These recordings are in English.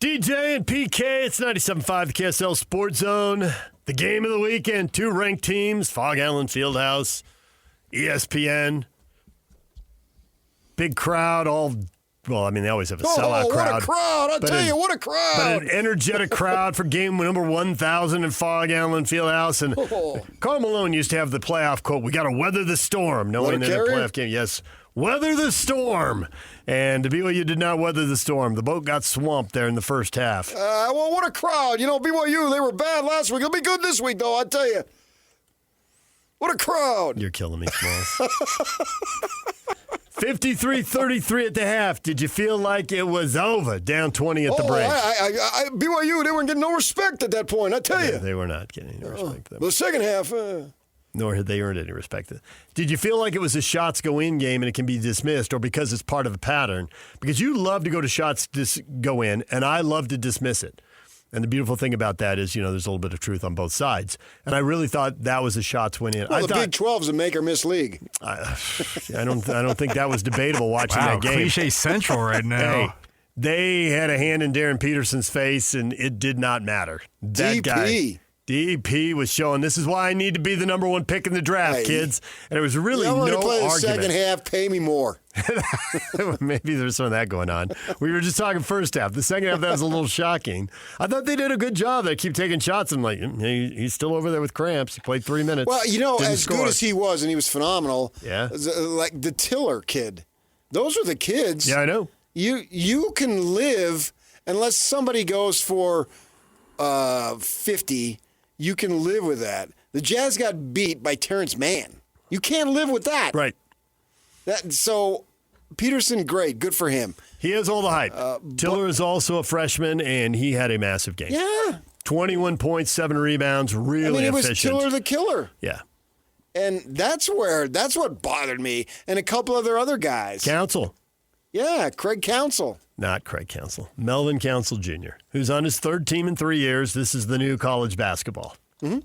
DJ and PK, it's 97.5 the KSL Sports Zone. The game of the weekend, two ranked teams, Fog Allen Fieldhouse, ESPN. Big crowd, they always have a sellout crowd. What a crowd, I'll tell you, what a crowd. But an energetic crowd for game number 1,000 in Fog Allen Fieldhouse. And Karl Malone used to have the playoff quote, we got to weather the storm, knowing that a playoff game, yes, weather the storm. And the BYU did not weather the storm. The boat got swamped there in the first half. Well, what a crowd. You know, BYU, they were bad last week. They'll be good this week, though, I tell you. What a crowd. You're killing me, Smalls. 53-33 at the half. Did you feel like it was over? Down 20 at the break. BYU, they weren't getting no respect at that point, I tell you. They were not getting any respect. The second half... Nor had they earned any respect. Did you feel like it was a shots go in game and it can be dismissed, or because it's part of a pattern? Because you love to go to shots go in, and I love to dismiss it. And the beautiful thing about that is, there's a little bit of truth on both sides. And I really thought that was a shots went in. Well, the Big 12's a make or miss league. I don't think that was debatable watching that game. Cliche Central right now. Hey, they had a hand in Darren Peterson's face, and it did not matter. That guy. DP was showing this is why I need to be the number one pick in the draft, kids. And it was really no argument. Play the second half, pay me more. Maybe there's some of that going on. We were just talking first half. The second half, that was a little shocking. I thought they did a good job. They keep taking shots. I'm like, he's still over there with cramps. He played 3 minutes. Well, as good as he was, and he was phenomenal, yeah. Like the Tiller kid. Those are the kids. Yeah, I know. You can live, unless somebody goes for 50, you can live with that. The Jazz got beat by Terrence Mann. You can't live with that. Right. So, Peterson, great. Good for him. He has all the hype. Tiller is also a freshman, and he had a massive game. Yeah. 21 points, 7 rebounds, really efficient. It was Tiller the killer. Yeah. And that's what bothered me, and a couple other guys. Council. Yeah, Craig Council. Not Craig Council. Melvin Council Jr., who's on his third team in 3 years. This is the new college basketball. Mm-hmm.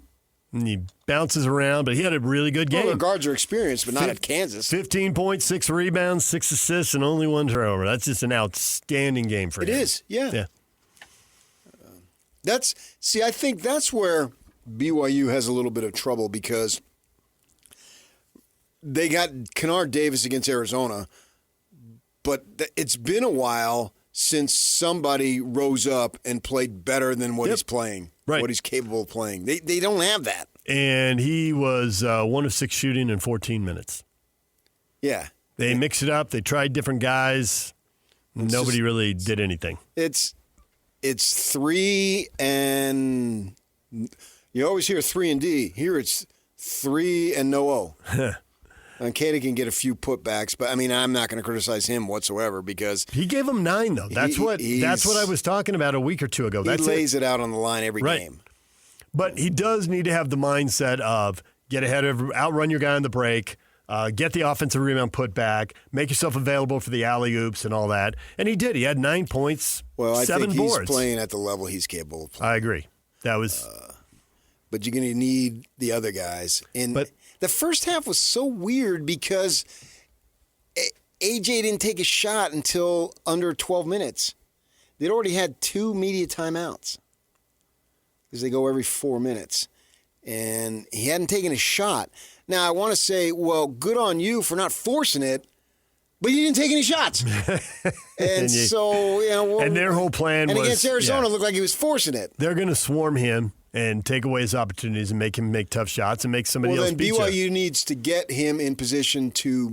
And he bounces around, but he had a really good game. Well, the guards are experienced, but not at Kansas. 15 points, 6 rebounds, 6 assists, and only 1 turnover. That's just an outstanding game for him. It is, yeah. I think that's where BYU has a little bit of trouble, because they got Kennard Davis against Arizona, but it's been a while since somebody rose up and played better than what he's playing, what he's capable of playing. They don't have that. And he was 1 of 6 shooting in 14 minutes. Yeah. They mixed it up. They tried different guys. Nobody really did anything. It's 3 and you always hear 3 and D. Here it's 3 and no O. And Kata can get a few putbacks, but I'm not going to criticize him whatsoever, because he gave him 9 though. That's what I was talking about a week or two ago. He lays it out on the line every game. But he does need to have the mindset of get ahead of, outrun your guy on the break, get the offensive rebound put back, make yourself available for the alley-oops and all that. And he did. He had 9 points, 7 boards. I think he's playing at the level he's capable of playing. I agree. That was. But you're going to need the other guys. The first half was so weird because AJ didn't take a shot until under 12 minutes. They'd already had 2 media timeouts because they go every 4 minutes. And he hadn't taken a shot. Now, I want to say, well, good on you for not forcing it, but you didn't take any shots. And their whole plan was... And against Arizona, it looked like he was forcing it. They're going to swarm him and take away his opportunities and make him make tough shots and make somebody else beat you. Well, then BYU needs to get him in position to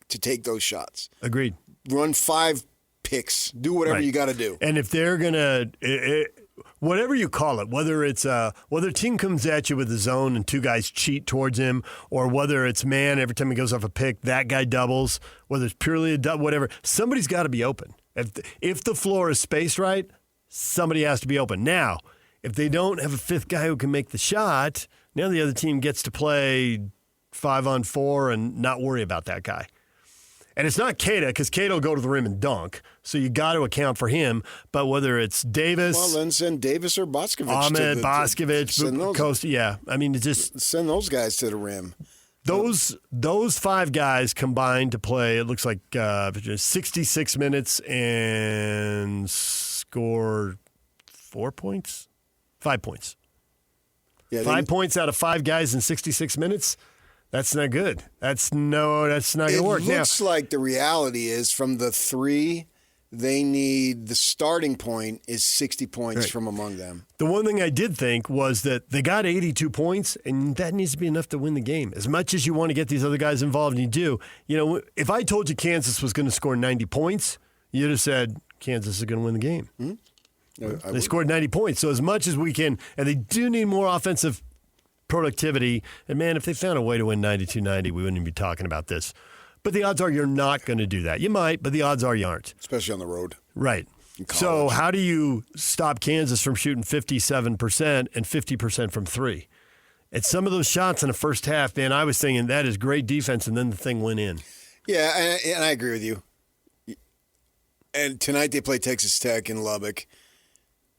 take those shots. Agreed. Run 5 picks. Do whatever you got to do. And if they're going to, whatever you call it, whether it's whether a team comes at you with a zone and 2 guys cheat towards him, or whether it's man, every time he goes off a pick, that guy doubles, whether it's purely a double, whatever, somebody's got to be open. If the floor is spaced right, somebody has to be open. Now, if they don't have a 5th guy who can make the shot, now the other team gets to play 5-on-4 and not worry about that guy. And it's not Kata, because Kata will go to the rim and dunk, so you got to account for him. But whether it's Davis... Well, then send Davis or Boscovich. Ahmed, Boscovich, Costa, yeah. just... Send those guys to the rim. Those 5 guys combined to play, it looks like 66 minutes and score 4 points? 5 points. Yeah, 5 points out of 5 guys in 66 minutes? That's not good. That's not going to work. It looks like the reality is from the 3, they need the starting point is 60 points from among them. The one thing I did think was that they got 82 points, and that needs to be enough to win the game. As much as you want to get these other guys involved, and you do, if I told you Kansas was going to score 90 points, you'd have said Kansas is going to win the game. Mm-hmm. They scored 90 points. So as much as we can, and they do need more offensive productivity, and man, if they found a way to win 92-90, we wouldn't even be talking about this. But the odds are you're not going to do that. You might, but the odds are you aren't. Especially on the road. Right. So how do you stop Kansas from shooting 57% and 50% from 3? And some of those shots in the first half, man, I was thinking that is great defense, and then the thing went in. Yeah, and I agree with you. And tonight they play Texas Tech in Lubbock,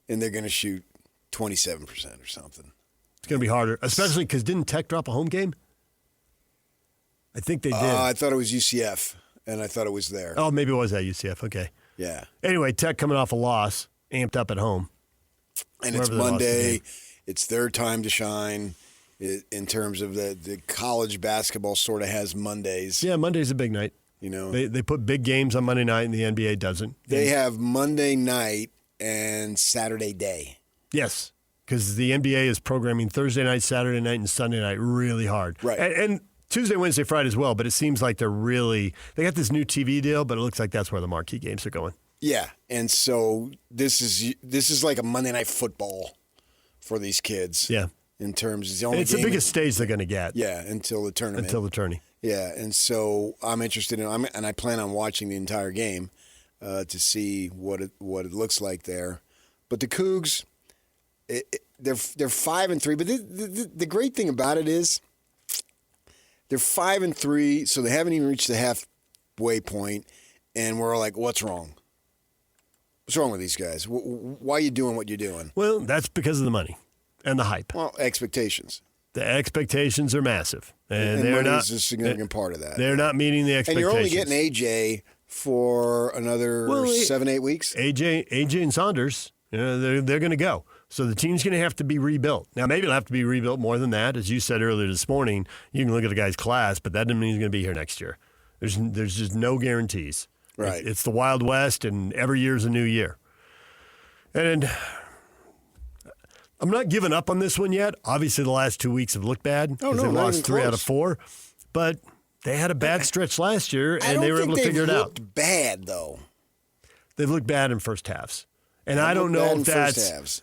and they're going to shoot 27% or something. It's going to be harder, especially because didn't Tech drop a home game? I think they did. I thought it was UCF, and I thought it was there. Oh, maybe it was at UCF. Okay. Yeah. Anyway, Tech coming off a loss, amped up at home. And it's Monday. It's their time to shine in terms of the college basketball sort of has Mondays. Yeah, Monday's a big night. They put big games on Monday night, and the NBA doesn't. They have Monday night and Saturday day. Yes, because the NBA is programming Thursday night, Saturday night, and Sunday night really hard. Right. And Tuesday, Wednesday, Friday as well, but it seems like they got this new TV deal, but it looks like that's where the marquee games are going. Yeah, and so this is like a Monday Night Football for these kids. Yeah. In terms of it's the biggest stage they're going to get. Yeah, until the tournament. Yeah, and so I'm interested in and I plan on watching the entire game to see what it looks like there. But the Cougs, they're 5-3. But the great thing about it is they're 5-3, so they haven't even reached the halfway point, and we're like, what's wrong? What's wrong with these guys? Why are you doing what you're doing? Well, that's because of the money and the hype. Well, expectations. The expectations are massive, and they're money not is a significant part of that. They're not meeting the expectations. And you're only getting AJ for another 7-8 weeks. AJ and Saunders, they're going to go. So the team's going to have to be rebuilt. Now, maybe it'll have to be rebuilt more than that. As you said earlier this morning, you can look at the guy's class, but that doesn't mean he's going to be here next year. There's just no guarantees. Right. It's the Wild West, and every year's a new year. And I'm not giving up on this one yet. Obviously, the last 2 weeks have looked bad because they lost 3 out of 4. But they had a bad stretch last year, and they were able to figure it out. They've looked bad, though. They've looked bad in first halves. And I don't know if that's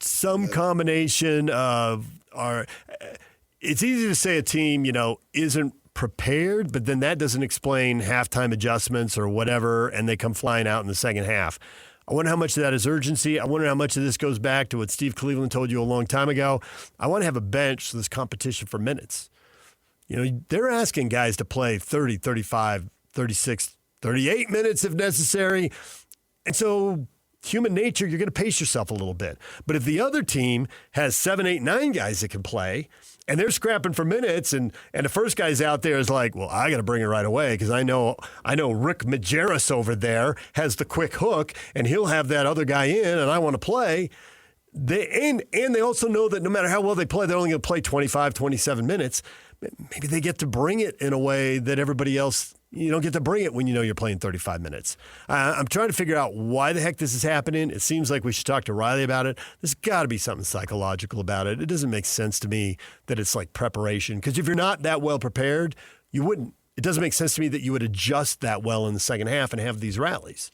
some combination of it's easy to say a team, isn't prepared, but then that doesn't explain halftime adjustments or whatever, and they come flying out in the second half. I wonder how much of that is urgency. I wonder how much of this goes back to what Steve Cleveland told you a long time ago. I want to have a bench so there's competition for minutes. They're asking guys to play 30, 35, 36, 38 minutes if necessary. And so human nature, you're going to pace yourself a little bit. But if the other team has 7, 8, 9 guys that can play, and they're scrapping for minutes, and the first guy's out there is like, well, I got to bring it right away because I know Rick Majerus over there has the quick hook, and he'll have that other guy in, and I want to play. And they also know that no matter how well they play, they're only going to play 25, 27 minutes. Maybe they get to bring it in a way that everybody else, you don't get to bring it when you're playing 35 minutes. I'm trying to figure out why the heck this is happening. It seems like we should talk to Riley about it. There's got to be something psychological about it. It doesn't make sense to me that it's like preparation. Because if you're not that well prepared, you wouldn't. It doesn't make sense to me that you would adjust that well in the second half and have these rallies.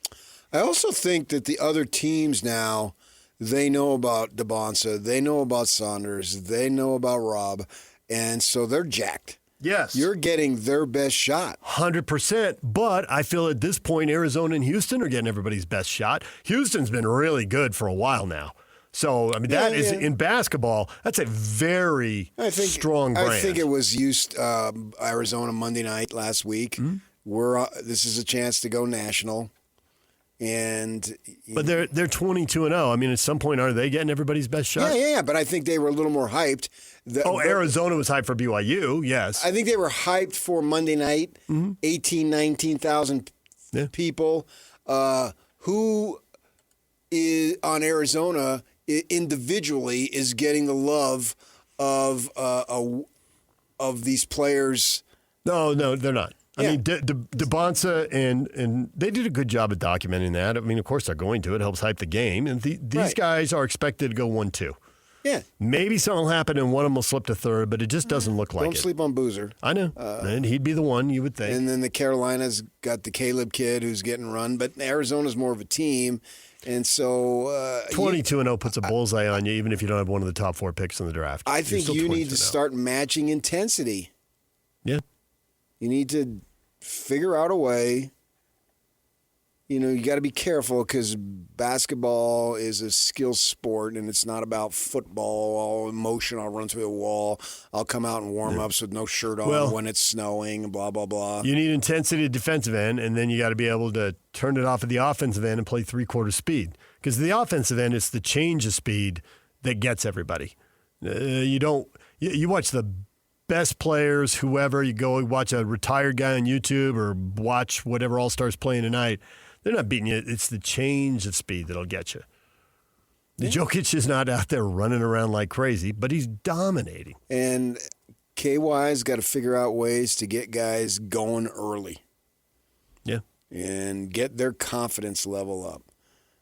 I also think that the other teams now, they know about DeBonsa, they know about Saunders, they know about Rob, and so they're jacked. Yes. You're getting their best shot. 100%. But I feel at this point, Arizona and Houston are getting everybody's best shot. Houston's been really good for a while now. So, that is in basketball, that's a very strong brand. I think it was Arizona Monday night last week. Mm-hmm. This is a chance to go national. But they're 22-0. At some point, are they getting everybody's best shot? Yeah. But I think they were a little more hyped. Arizona was hyped for BYU, yes. I think they were hyped for Monday night, 18,000, 19,000 people who, on Arizona individually is getting the love of these players. No, they're not. I mean, DeBonsa and they did a good job of documenting that. I mean, of course they're going to. It helps hype the game. And these guys are expected to go 1-2. Yeah. Maybe something will happen and one of them will slip to third, but it just doesn't look like it. Don't sleep on Boozer. I know. And he'd be the one, you would think. And then the Carolinas got the Caleb kid who's getting run, but Arizona's more of a team. And so 22-0 puts a bullseye on you, even if you don't have one of the top 4 picks in the draft. I think you need to start matching intensity. Yeah. You need to figure out a way. You know, you got to be careful because basketball is a skill sport and it's not about football, all emotion. I'll run through the wall. I'll come out in warm-ups with no shirt on when it's snowing and blah, blah, blah. You need intensity at defensive end, and then you got to be able to turn it off at the offensive end and play three-quarter speed. Because the offensive end, it's the change of speed that gets everybody. You watch the best players, whoever, you go watch a retired guy on YouTube or watch whatever All-Stars playing tonight. They're not beating you. It's the change of speed that'll get you. Jokic is not out there running around like crazy, but he's dominating. And KY's got to figure out ways to get guys going early. Yeah. And get their confidence level up.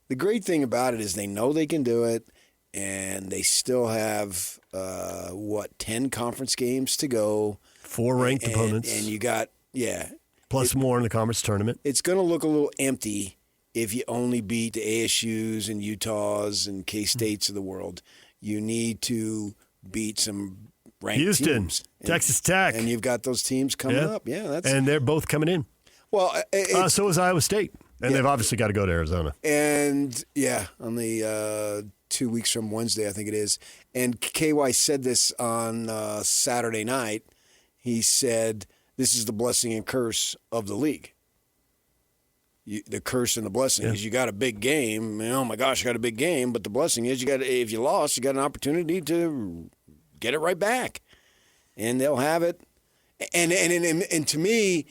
The great thing about it is they know they can do it, and they still have, 10 conference games to go. 4 ranked opponents. And you got, plus more in the conference tournament. It's going to look a little empty if you only beat the ASUs and Utahs and K-States of the world. You need to beat some ranked teams. Texas Tech. And you've got those teams coming up. Yeah, and they're both coming in. Well, so is Iowa State. And they've obviously got to go to Arizona. And, on the 2 weeks from Wednesday, I think it is. And KY said this on Saturday night. He said, this is the blessing and curse of the league. The curse and the blessing is you got a big game. Oh, my gosh, you got a big game. But the blessing is if you lost, you got an opportunity to get it right back. And they'll have it. And to me,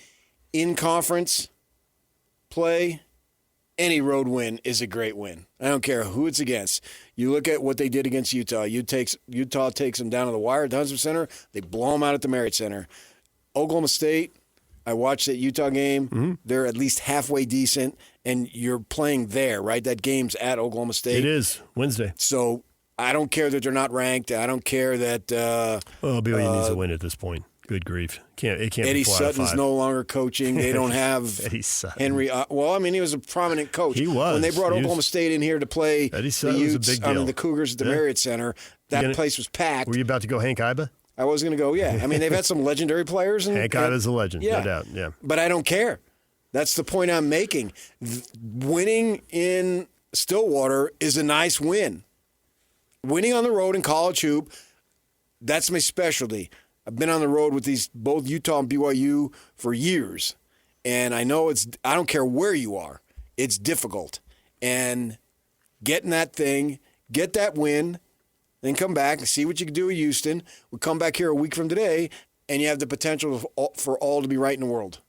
in conference play, any road win is a great win. I don't care who it's against. You look at what they did against Utah. Utah takes them down to the wire at the Huntsman Center. They blow them out at the Marriott Center. Oklahoma State, I watched that Utah game. Mm-hmm. They're at least halfway decent, and you're playing there, right? That game's at Oklahoma State. It is, Wednesday. So I don't care that they're not ranked. I don't care that BYU needs a win at this point. Good grief. It can't Eddie be 4 out of 5. Sutton's no longer coaching. They don't have Eddie Sutton. Henry. He was a prominent coach. He was. When they brought Oklahoma State in here to play the Utes, was a big deal. The Cougars at the Marriott Center, that place was packed. Were you about to go Hank Iba? I was going to go, yeah. I mean, they've had some legendary players. Hank Iba's a legend, no doubt, yeah. But I don't care. That's the point I'm making. Winning in Stillwater is a nice win. Winning on the road in college hoop, that's my specialty. I've been on the road with both Utah and BYU for years, and I know I don't care where you are, it's difficult. And getting that thing, get that win, then come back and see what you can do with Houston. We'll come back here a week from today, and you have the potential for all to be right in the world.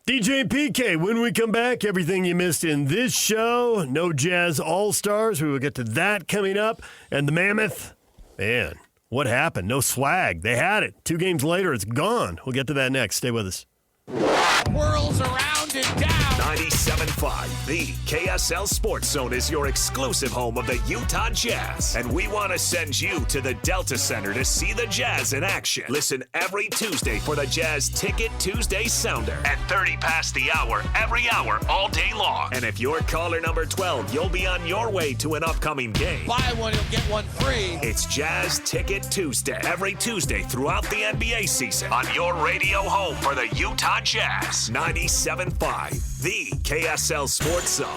DJ and PK, when we come back, everything you missed in this show, no Jazz All-Stars. We will get to that coming up. And the Mammoth, man, what happened? No swag. They had it. 2 games later, it's gone. We'll get to that next. Stay with us. Whirls around and down. 97.5, the KSL Sports Zone is your exclusive home of the Utah Jazz. And we want to send you to the Delta Center to see the Jazz in action. Listen every Tuesday for the Jazz Ticket Tuesday Sounder at 30 past the hour, every hour, all day long. And if you're caller number 12, you'll be on your way to an upcoming game. Buy one, you'll get one free. It's Jazz Ticket Tuesday, every Tuesday throughout the NBA season on your radio home for the Utah Jazz. 97.5, the KSL Sports Zone.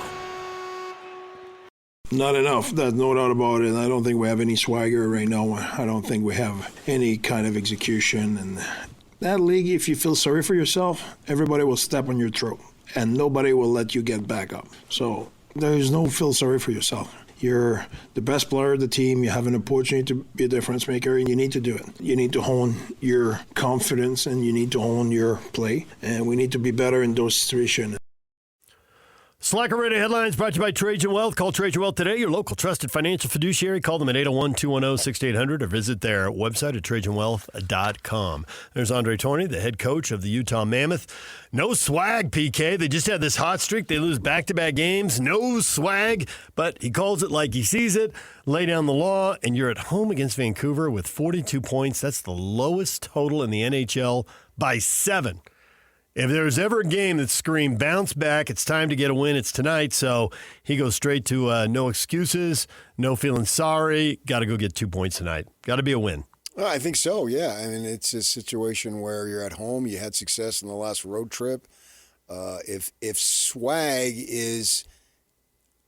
Not enough. There's no doubt about it. I don't think we have any swagger right now. I don't think we have any kind of execution. And that league, if you feel sorry for yourself, everybody will step on your throat, and nobody will let you get back up. So there's no feel sorry for yourself. You're the best player of the team. You have an opportunity to be a difference maker, and you need to do it. You need to hone your confidence, and you need to hone your play. And we need to be better in those situations. Slacker Radio headlines brought to you by Trajan Wealth. Call Trajan Wealth today, your local trusted financial fiduciary. Call them at 801-210-6800 or visit their website at TrajanWealth.com. There's Andre Torney, the head coach of the Utah Mammoth. No swag, PK. They just had this hot streak. They lose back-to-back games. No swag, but he calls it like he sees it. Lay down the law, and you're at home against Vancouver with 42 points. That's the lowest total in the NHL by 7. If there's ever a game that screamed bounce back, it's time to get a win, it's tonight. So he goes straight to no excuses, no feeling sorry. Got to go get 2 points tonight. Got to be a win. Well, I think so, yeah. I mean, it's a situation where you're at home. You had success in the last road trip. If swag is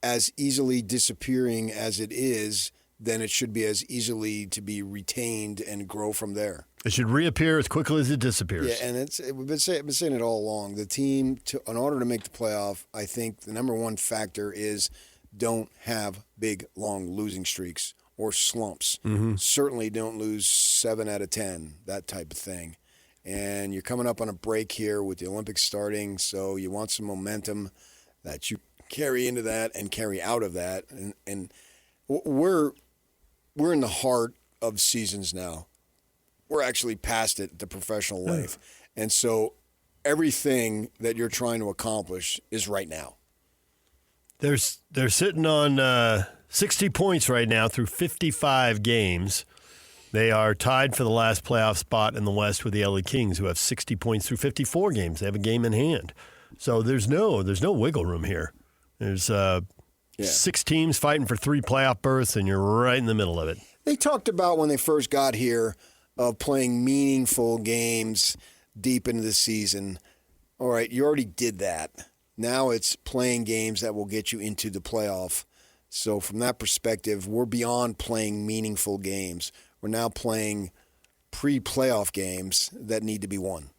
as easily disappearing as it is, then it should be as easily to be retained and grow from there. It should reappear as quickly as it disappears. Yeah, and we've been saying it all along. The team, in order to make the playoff, I think the number one factor is don't have big, long losing streaks or slumps. Mm-hmm. Certainly don't lose 7 out of 10, that type of thing. And you're coming up on a break here with the Olympics starting, so you want some momentum that you carry into that and carry out of that. And we're in the heart of seasons now. We're actually past it, the professional life. And so everything that you're trying to accomplish is right now. They're sitting on 60 points right now through 55 games. They are tied for the last playoff spot in the West with the LA Kings, who have 60 points through 54 games. They have a game in hand. So there's no wiggle room here. There's 6 teams fighting for 3 playoff berths, and you're right in the middle of it. They talked about when they first got here of playing meaningful games deep into the season. All right, you already did that. Now it's playing games that will get you into the playoff. So from that perspective, we're beyond playing meaningful games. We're now playing pre-playoff games that need to be won.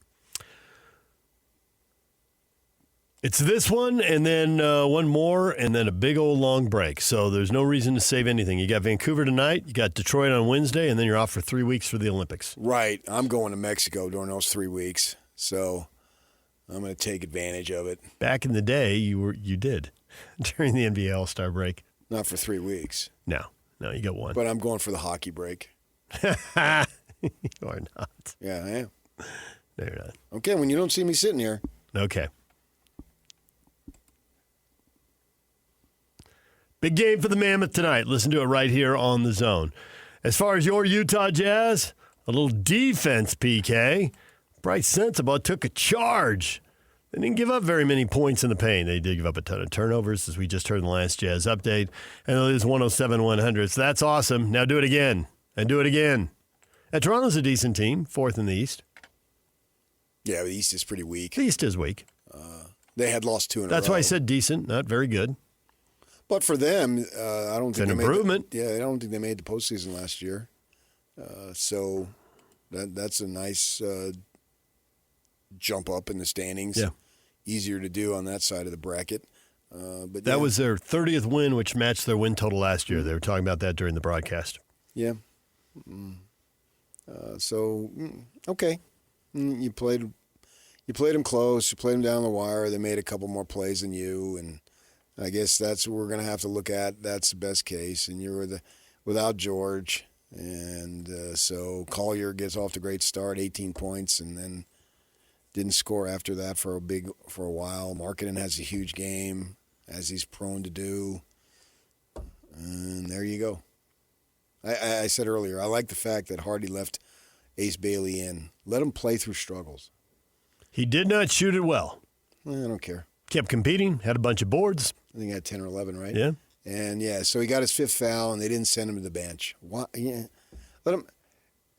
It's this one, and then one more, and then a big old long break. So there's no reason to save anything. You got Vancouver tonight, you got Detroit on Wednesday, and then you're off for 3 weeks for the Olympics. Right. I'm going to Mexico during those 3 weeks, so I'm going to take advantage of it. Back in the day, you did during the NBA All-Star break. Not for 3 weeks. No, you got one. But I'm going for the hockey break. You are not. Yeah, I am. No, you're not. Okay, when you don't see me sitting here. Okay. Big game for the Mammoth tonight. Listen to it right here on The Zone. As far as your Utah Jazz, a little defense, PK. Bryce Sensabaugh took a charge. They didn't give up very many points in the paint. They did give up a ton of turnovers, as we just heard in the last Jazz update. And it is 107-100. So that's awesome. Now do it again. And do it again. And Toronto's a decent team, 4th in the East. Yeah, the East is pretty weak. The East is weak. They had lost 2 in a row. That's why I said decent, not very good. But for them, I don't think it's an improvement. I don't think they made the postseason last year. So that's a nice jump up in the standings. Yeah. Easier to do on that side of the bracket. But that was their 30th win, which matched their win total last year. They were talking about that during the broadcast. Yeah. Okay. You played them close. You played them down the wire. They made a couple more plays than you, and I guess that's what we're going to have to look at. That's the best case. And you were without George. And so Collier gets off to a great start, 18 points, and then didn't score after that for a while. Markkanen has a huge game, as he's prone to do. And there you go. I said earlier, I like the fact that Hardy left Ace Bailey in. Let him play through struggles. He did not shoot it well. I don't care. Kept competing, had a bunch of boards. I think he had 10 or 11, right? Yeah. And, so he got his 5th foul, and they didn't send him to the bench. Why? Yeah. Let him.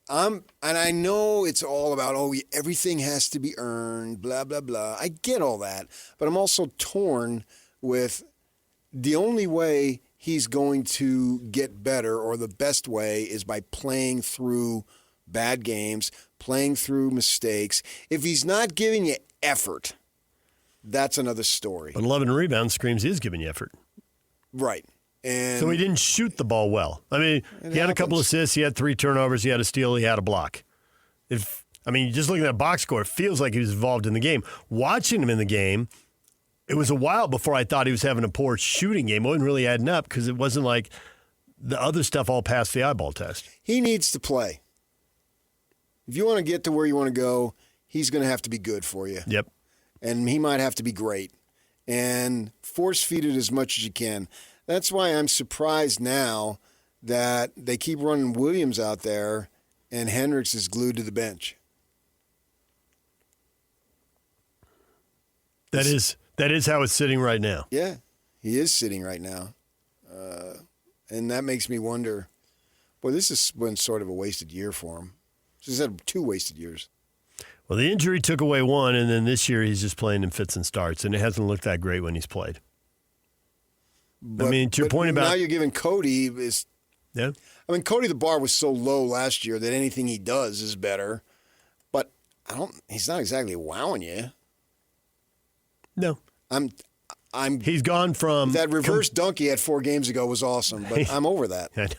And I know it's all about, everything has to be earned, blah, blah, blah. I get all that. But I'm also torn with the only way he's going to get better, or the best way, is by playing through bad games, playing through mistakes. If he's not giving you effort, that's another story. But 11 rebounds screams he's giving you effort. Right. And so he didn't shoot the ball well. I mean, he had a couple assists, he had 3 turnovers, he had a steal, he had a block. Just looking at that box score, it feels like he was involved in the game. Watching him in the game, it was a while before I thought he was having a poor shooting game. It wasn't really adding up because it wasn't like the other stuff all passed the eyeball test. He needs to play. If you want to get to where you want to go, he's going to have to be good for you. Yep. And he might have to be great. And force feed it as much as you can. That's why I'm surprised now that they keep running Williams out there and Hendricks is glued to the bench. That is how it's sitting right now. Yeah, he is sitting right now. And that makes me wonder, boy, this has been sort of a wasted year for him. He's had 2 wasted years. Well, the injury took away one, and then this year he's just playing in fits and starts, and it hasn't looked that great when he's played. But, to your point about... Now you're giving Cody is... Yeah. I mean, Cody, the bar was so low last year that anything he does is better. But he's not exactly wowing you. No. He's gone from... That reverse dunk he had 4 games ago was awesome, but I'm over that.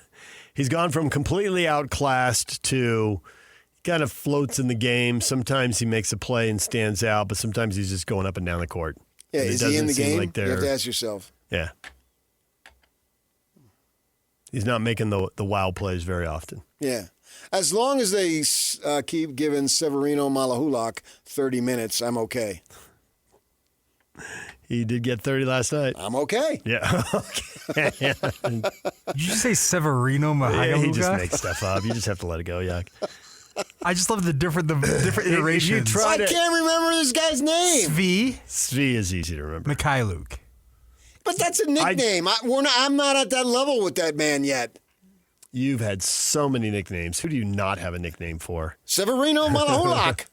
He's gone from completely outclassed to... kind of floats in the game. Sometimes he makes a play and stands out, but sometimes he's just going up and down the court. Yeah, is he in the game? Like you have to ask yourself. Yeah. He's not making the wow plays very often. Yeah. As long as they keep giving Severino Malahulak 30 minutes, I'm okay. He did get 30 last night. I'm okay. Yeah. Okay. Did you say Severino Mahulak? Yeah, he just makes stuff up. You just have to let it go, Yak. I just love the different iterations. I can't remember this guy's name. Svi is easy to remember. Mikhailuk. But that's a nickname. I'm not at that level with that man yet. You've had so many nicknames. Who do you not have a nickname for? Severino Malahulak.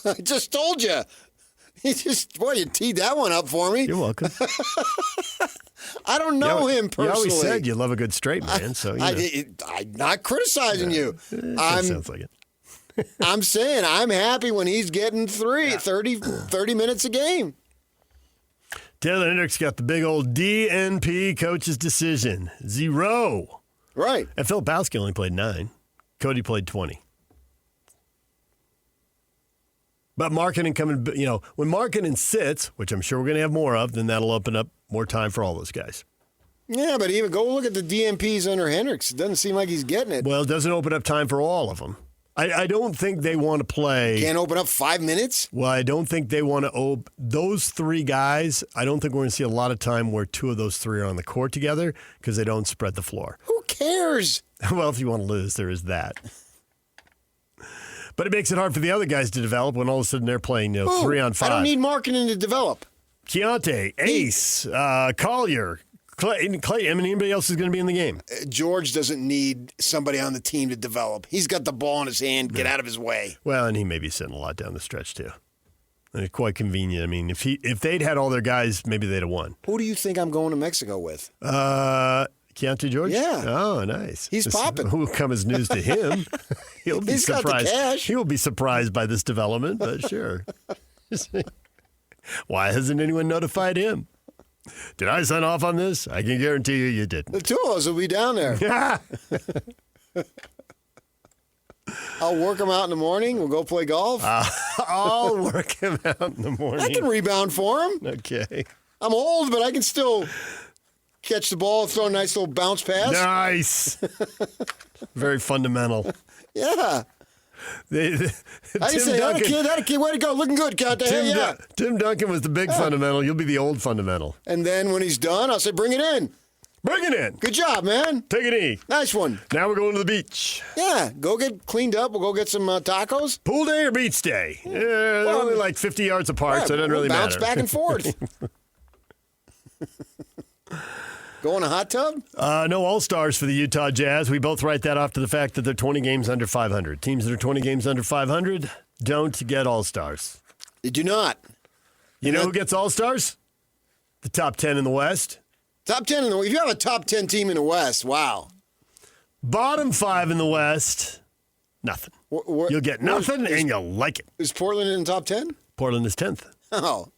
I just told you. You teed that one up for me. You're welcome. I don't know him personally. You always said you love a good straight man, so you know. I'm not criticizing you. Sounds like it. I'm saying I'm happy when he's getting 30 minutes a game. Taylor Hendricks got the big old DNP coach's decision. 0. Right. And Phil Bowski only played 9. Cody played 20. But Markkanen coming, when Markkanen sits, which I'm sure we're going to have more of, then that'll open up more time for all those guys. Yeah, but even go look at the DNPs under Hendricks. It doesn't seem like he's getting it. Well, it doesn't open up time for all of them. I don't think they want to play. Can't open up 5 minutes? Well, I don't think they want to those 3 guys. I don't think we're going to see a lot of time where 2 of those 3 are on the court together because they don't spread the floor. Who cares? Well, if you want to lose, there is that. But it makes it hard for the other guys to develop when all of a sudden they're playing 3 on 5. I don't need Markkanen to develop. Keontae, Ace, Collier, Clay. I mean, anybody else is going to be in the game. George doesn't need somebody on the team to develop. He's got the ball in his hand. Get out of his way. Well, and he may be sitting a lot down the stretch, too. And it's quite convenient. I mean, if they'd had all their guys, maybe they'd have won. Who do you think I'm going to Mexico with? Keontae George? Yeah. Oh, nice. He's popping. Who will come as news to him? He's got the cash. He will be surprised by this development, but sure. Why hasn't anyone notified him? Did I sign off on this? I can guarantee you didn't. The 2 of us will be down there. Yeah. I'll work him out in the morning. We'll go play golf. I'll work him out in the morning. I can rebound for him. Okay. I'm old, but I can still catch the ball, throw a nice little bounce pass. Nice. Very fundamental. Yeah. I can say, that a kid, way to go, looking good, Cat. Tim Duncan was the big fundamental. You'll be the old fundamental. And then when he's done, I'll say, bring it in. Bring it in. Good job, man. Take it easy. Nice one. Now we're going to the beach. Yeah, go get cleaned up. We'll go get some tacos. Pool day or beach day? They're only like 50 yards apart, so it doesn't really bounce matter. Back and forth. Go in a hot tub? No All-Stars for the Utah Jazz. We both write that off to the fact that they're 20 games under 500. Teams that are 20 games under 500 don't get All-Stars. They do not. You know who gets All-Stars? The top 10 in the West. Top 10 in the West. If you have a top 10 team in the West, wow. Bottom 5 in the West, nothing. You'll get nothing, and you'll like it. Is Portland in the top 10? Portland is 10th. Oh.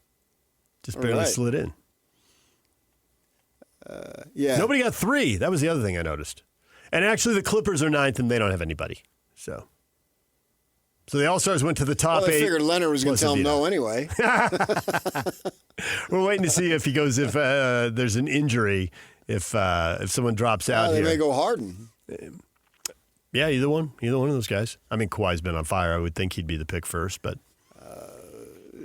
Just barely slid in. Yeah. Nobody got 3. That was the other thing I noticed. And actually, the Clippers are 9th, and they don't have anybody. So So the All-Stars went to the top Well, they 8. figured Leonard was going to tell him no anyway. We're waiting to see if he goes, if there's an injury, if someone drops out They here. may go Harden. Yeah, either one of those guys. I mean, Kawhi's been on fire. I would think he'd be the pick first, but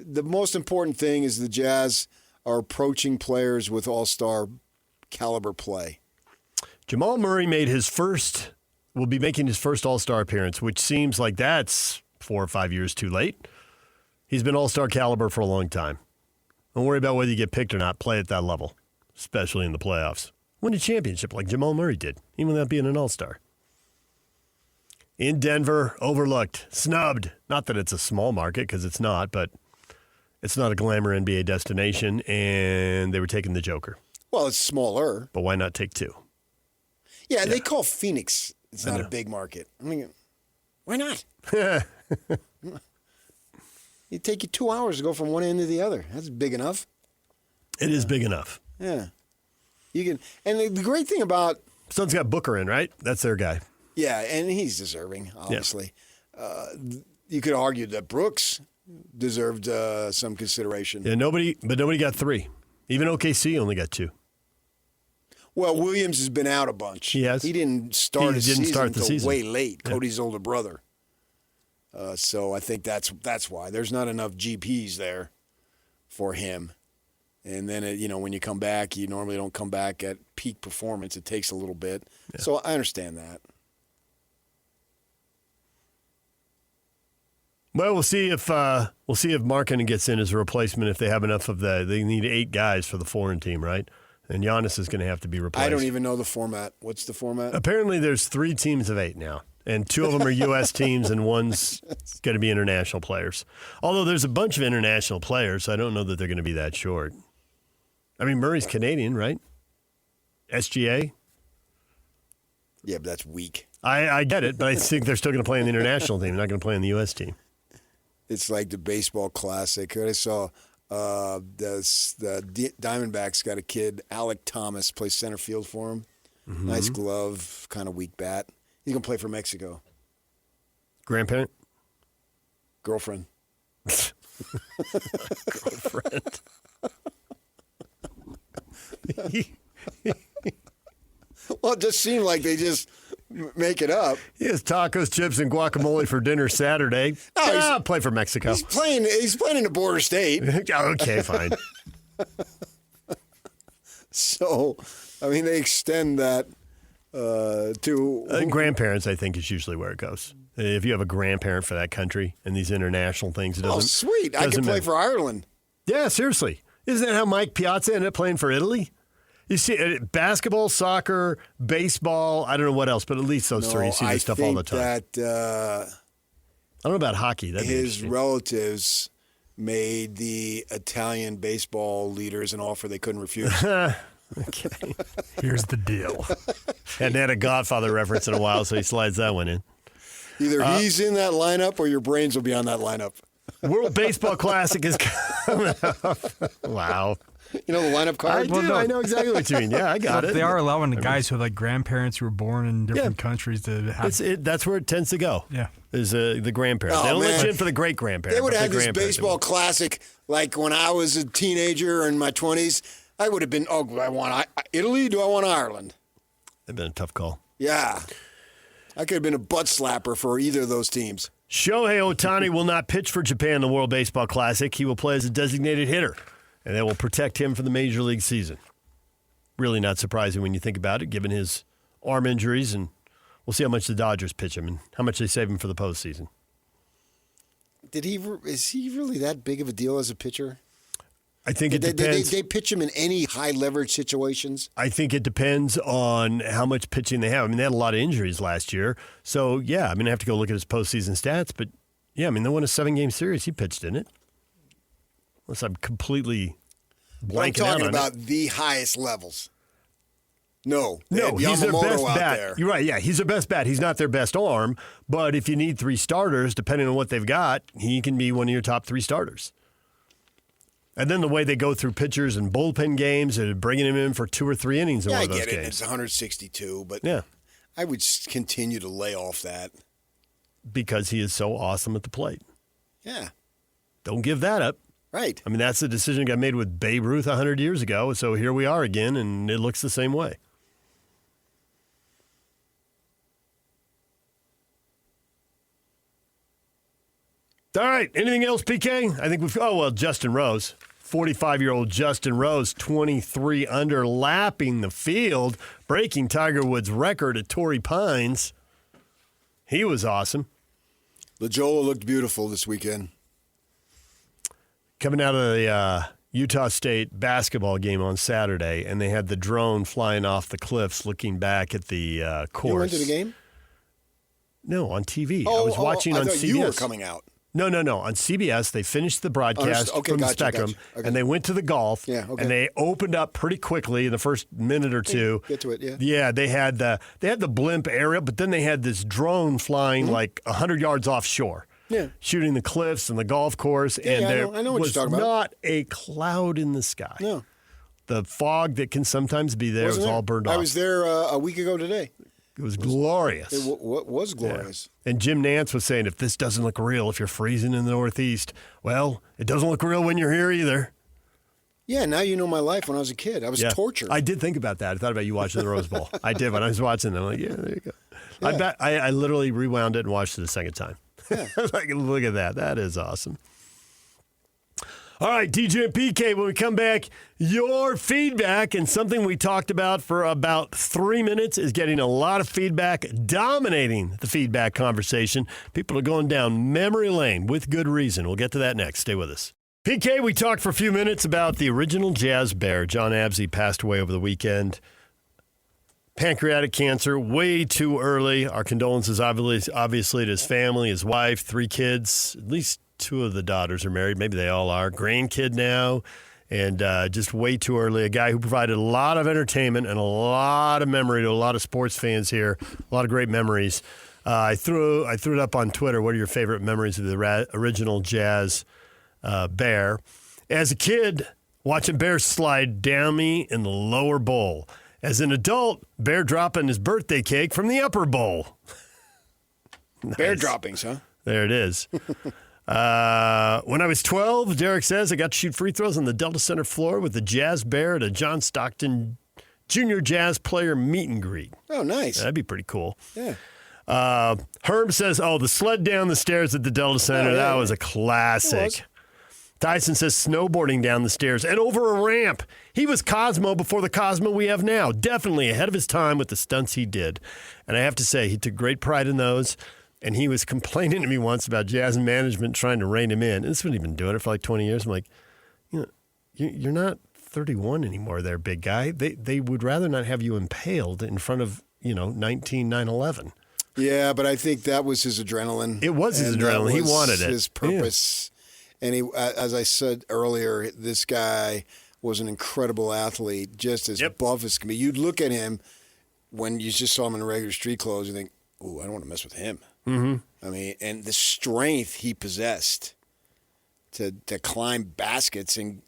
The most important thing is the Jazz are approaching players with all-star caliber play. Jamal Murray will be making his first All-Star appearance, which seems like that's 4 or 5 years too late. He's been All-Star caliber for a long time. Don't worry about whether you get picked or not. Play at that level, especially in the playoffs. Win a championship like Jamal Murray did, even without being an All-Star. In Denver, overlooked, snubbed. Not that it's a small market, because it's not, but it's not a glamour NBA destination, and they were taking the Joker. Well, it's smaller. But why not take 2? Yeah, they call Phoenix. It's not a big market. I mean, why not? It'd take you 2 hours to go from one end to the other. That's big enough. It is big enough. Yeah. You can, and the great thing about Sun's got Booker in, right? That's their guy. Yeah, and he's deserving, obviously. You could argue that Brooks deserved some consideration. Yeah, nobody got 3. Even OKC only got 2. Well, Williams has been out a bunch. He has. He didn't start the until season. way late. Yeah. Cody's older brother. So I think that's why there's not enough GPs there for him. And then when you come back, you normally don't come back at peak performance. It takes a little bit. Yeah. So I understand that. Well, we'll see if Markkanen gets in as a replacement. If they have enough of they need 8 guys for the foreign team, right? And Giannis is going to have to be replaced. I don't even know the format. What's the format? Apparently, there's 3 teams of 8 now, and 2 of them are U.S. teams, and one's going to be international players. Although there's a bunch of international players, so I don't know that they're going to be that short. I mean, Murray's Canadian, right? SGA. Yeah, but that's weak. I get it, but I think they're still going to play in the international team. They're not going to play in the U.S. team. It's like the baseball classic. I saw the Diamondbacks got a kid, Alec Thomas, plays center field for him. Mm-hmm. Nice glove, kind of weak bat. He's going to play for Mexico. Grandparent? Girlfriend. Girlfriend. Well, it just seemed like they just make it up. He has tacos, chips, and guacamole for dinner Saturday. I'll play for Mexico. He's playing in a border state. Okay, fine. So, I mean, they extend that to grandparents. I think is usually where it goes. If you have a grandparent for that country and these international things, it doesn't. Oh, sweet! I can play for Ireland. Yeah, seriously. Isn't that how Mike Piazza ended up playing for Italy? You see, basketball, soccer, baseball, I don't know what else, but at least those 3. You see this stuff all the time. I think I don't know about hockey. His relatives made the Italian baseball leaders an offer they couldn't refuse. Okay. Here's the deal. Hadn't had a Godfather reference in a while, so he slides that one in. Either he's in that lineup or your brains will be on that lineup. World Baseball Classic is coming up. Wow. You know the lineup card? I know exactly what you mean. Yeah, I got it. They are allowing the guys who have like grandparents who were born in different countries to have. That's where it tends to go. Yeah. Is the grandparents. They don't let you in for the great-grandparents. They would have this baseball classic like when I was a teenager in my 20s. I would have been, I want Italy, do I want Ireland? That'd been a tough call. Yeah. I could have been a butt slapper for either of those teams. Shohei Ohtani will not pitch for Japan in the World Baseball Classic. He will play as a designated hitter, and they will protect him for the Major League season. Really not surprising when you think about it, given his arm injuries, and we'll see how much the Dodgers pitch him and how much they save him for the postseason. Is he really that big of a deal as a pitcher? I think it depends. They pitch him in any high leverage situations? I think it depends on how much pitching they have. I mean, they had a lot of injuries last year. So, yeah, I mean, I have to go look at his postseason stats. But, yeah, I mean, they won a 7-game series. He pitched in it. Unless I'm completely blanking out on it. I'm talking about the highest levels. No, he's their best bat. There. You're right, yeah, he's their best bat. He's not their best arm. But if you need 3 starters, depending on what they've got, he can be one of your top 3 starters. And then the way they go through pitchers and bullpen games and bringing him in for 2 or 3 innings in one of those games. I get it. It's 162, but yeah. I would continue to lay off that. because he is so awesome at the plate. Yeah. Don't give that up. Right. I mean, that's the decision that got made with Babe Ruth 100 years ago, so here we are again, and it looks the same way. All right, anything else, PK? I think Justin Rose. 45-year-old Justin Rose, 23 under, lapping the field, breaking Tiger Woods' record at Torrey Pines. He was awesome. LaJolla looked beautiful this weekend. Coming out of the Utah State basketball game on Saturday, and they had the drone flying off the cliffs looking back at the course. You went to the game? No, on TV. I was watching I on thought CBS. You were coming out. No. On CBS, they finished the broadcast from the Spectrum, Okay. and they went to the golf, Yeah, okay. and they opened up pretty quickly in the first minute or two. Get to it, yeah. Yeah, they had the blimp area, but then they had this drone flying like 100 yards offshore. Yeah. Shooting the cliffs and the golf course, and I there know what was you're talking about. not a cloud in the sky. No. The fog that can sometimes be there was all burned off. I was there a week ago today. It was glorious. It was glorious. Yeah. And Jim Nantz was saying, if this doesn't look real, if you're freezing in the Northeast, well, it doesn't look real when you're here either. Yeah, now you know my life when I was a kid. I was tortured. I did think about that. I thought about you watching the Rose Bowl. I did when I was watching them. I'm like, yeah, there you go. Yeah. I literally rewound it and watched it a second time. Yeah. Like, look at that. That is awesome. All right, DJ and PK, when we come back, your feedback, and something we talked about for about 3 minutes is getting a lot of feedback, dominating the feedback conversation. People are going down memory lane with good reason. We'll get to that next. Stay with us. PK, we talked for a few minutes about the original Jazz Bear. John Absey passed away over the weekend. Pancreatic cancer, way too early. Our condolences, obviously, to his family, his wife, 3 kids. At least 2 of the daughters are married. Maybe they all are. Grandkid now. And just way too early. A guy who provided a lot of entertainment and a lot of memory to a lot of sports fans here. A lot of great memories. I threw it up on Twitter. What are your favorite memories of the original Jazz Bear? As a kid, watching Bear slide down me in the lower bowl. As an adult, Bear dropping his birthday cake from the upper bowl. Nice. Bear droppings, huh? There it is. When I was 12, Derek says, I got to shoot free throws on the Delta Center floor with the Jazz Bear at a John Stockton Junior Jazz player meet and greet. Oh, nice. That'd be pretty cool. Yeah. Herb says, the sled down the stairs at the Delta Center. That was a classic. Tyson says snowboarding down the stairs and over a ramp. He was Cosmo before the Cosmo we have now. Definitely ahead of his time with the stunts he did. And I have to say, he took great pride in those. And he was complaining to me once about Jazz management trying to rein him in. And this has been doing it for like 20 years. I'm like, you're not 31 anymore there, big guy. They would rather not have you impaled in front of, 19/9/11. Yeah, but I think that was his adrenaline. It was his adrenaline. He wanted it. His purpose. Yeah. And he, as I said earlier, this guy was an incredible athlete, just as buff as can be. You'd look at him when you just saw him in regular street clothes and think, ooh, I don't want to mess with him. Mm-hmm. I mean, and the strength he possessed to climb baskets, and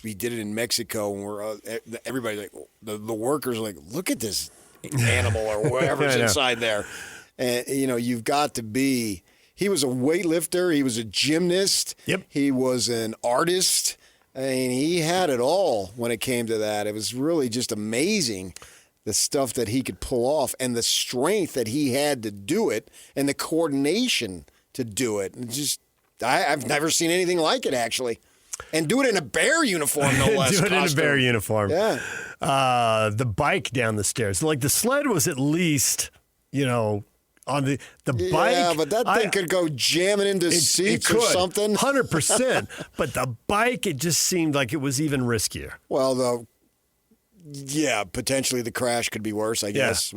he did it in Mexico, and we're everybody like the workers are like, look at this animal or whatever's inside there, and you've got to be. He was a weightlifter. He was a gymnast. Yep. He was an artist. I mean, he had it all when it came to that. It was really just amazing, the stuff that he could pull off and the strength that he had to do it and the coordination to do it. And just, I've never seen anything like it, actually. And do it in a Bear uniform, no less. Do it in a Bear uniform. Yeah. The bike down the stairs. Like the sled was at least, on the bike. Yeah, but that thing could go jamming into seats or something. 100%. But the bike, it just seemed like it was even riskier. Well, potentially the crash could be worse, I guess.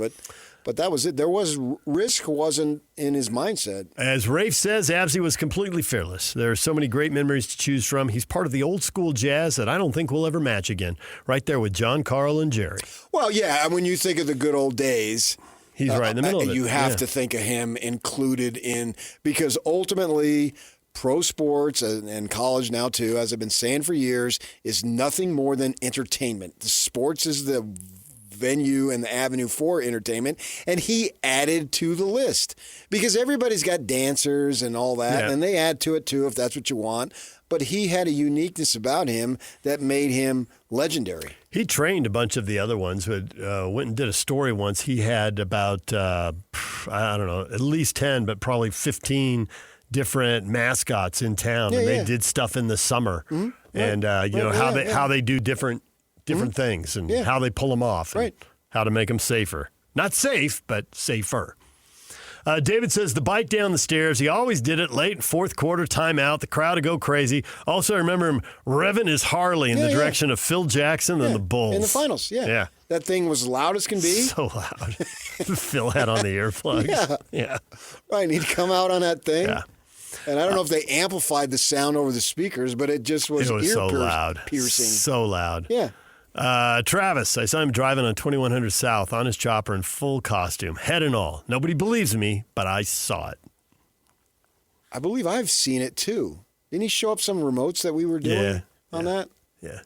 But that was it. There was risk wasn't in his mindset. As Rafe says, Absey was completely fearless. There are so many great memories to choose from. He's part of the old school Jazz that I don't think we'll ever match again. Right there with John, Carl, and Jerry. Well, yeah, when you think of the good old days, he's right in the middle of it. You have to think of him included in, because ultimately pro sports and college now too, as I've been saying for years, is nothing more than entertainment. The sports is the venue and the avenue for entertainment, and he added to the list because everybody's got dancers and all that, and they add to it too if that's what you want. But he had a uniqueness about him that made him legendary. He trained a bunch of the other ones who had, went and did a story once. He had about, I don't know, at least 10, but probably 15 different mascots in town. And they did stuff in the summer. Mm-hmm. And, how they do different things and how they pull them off and how to make them safer. Not safe, but safer. David says the bike down the stairs, he always did it late in fourth quarter, timeout. The crowd would go crazy. Also, I remember him revving his Harley in the direction of Phil Jackson and the Bulls. In the finals, yeah. That thing was loud as can be. So loud. Phil had on the earplugs. Yeah. Right, he'd come out on that thing. Yeah. And I don't know if they amplified the sound over the speakers, but it just was, so loud. Piercing. So loud. Yeah. Travis, I saw him driving on 2100 South on his chopper in full costume, head and all. Nobody believes me, but I saw it. I believe I've seen it too. Didn't he show up some remotes that we were doing on that? Yeah.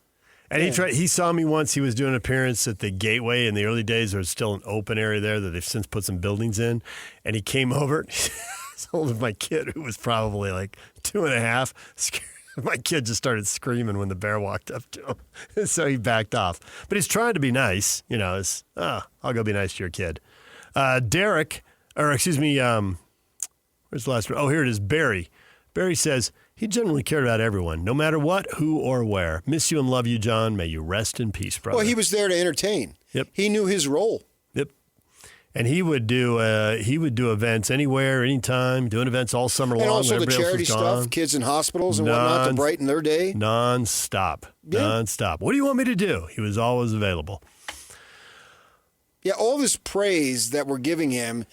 And he saw me once. He was doing an appearance at the Gateway in the early days. There was still an open area there that they've since put some buildings in. And he came over. I was holding my kid, who was probably like 2.5, scared. My kid just started screaming when the bear walked up to him. So he backed off. But he's trying to be nice. You know, I'll go be nice to your kid. Derek, where's the last one? Oh, here it is, Barry. Barry says, he generally cared about everyone, no matter what, who, or where. Miss you and love you, John. May you rest in peace, brother. Well, he was there to entertain. Yep. He knew his role. Yep. And he would do events anywhere, anytime, doing events all summer long. And also the charity stuff, kids in hospitals and whatnot to brighten their day. Non-stop. What do you want me to do? He was always available. Yeah, all this praise that we're giving him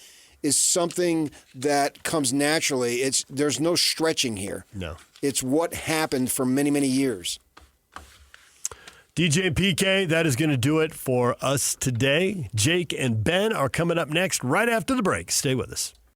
is something that comes naturally. There's no stretching here. No. It's what happened for many, many years. DJ and PK, that is going to do it for us today. Jake and Ben are coming up next right after the break. Stay with us.